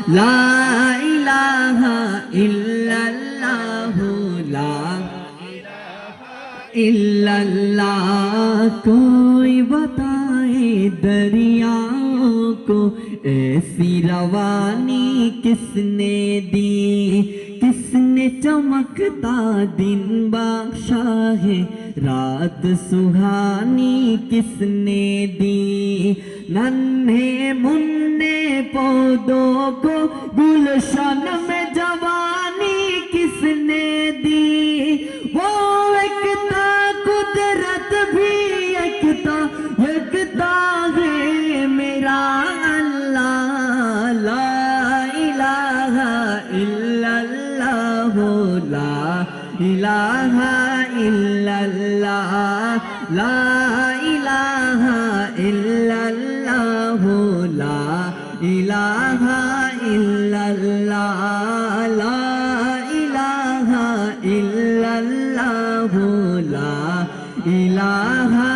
লা ইলাহা ইল্লাল্লাহ লা इल्लल्लाह कोई बताए दरियाओं को ऐसी रवानी किसने दी किसने चमकता दिन बख्शा है रात सुहानी किसने दी नन्हे मुन्ने पौधों को गुलशन में जवानी किसने दी वो एकता कुदरत भी एकता है मेरा अल्लाह ला इलाहा इल्लल्लाह ला इलाहा इल्लल्लाह ला इलाहा इल्लल्लाह ला इलाहा इल्लल्लाह ला इलाहा इल्लल्लाह ला इलाहा